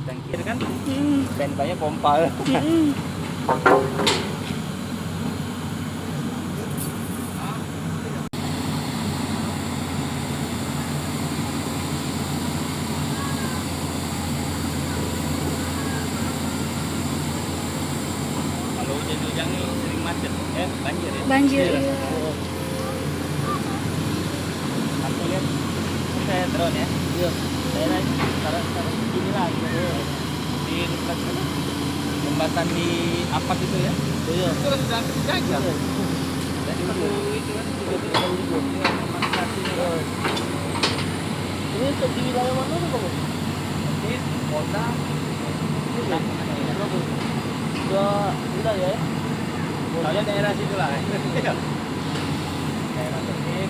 Tangkir kan? Banyak pompa. Kalau hujan-hujan ini sering macet, banjir ya? Banjir, iya. Aku lihat saya drone ya. Iya. Daerah sekarang begini lah gitu. Di dekat jembatan di Apak itu ya. Iya. Itu sudah dijajah. Jadi itu kan juga tidak libur. Ini untuk di wilayah mana tuh kamu? Di Polda. Sudah wilayah ya? Soalnya daerah situ lah. Daerah Teknik.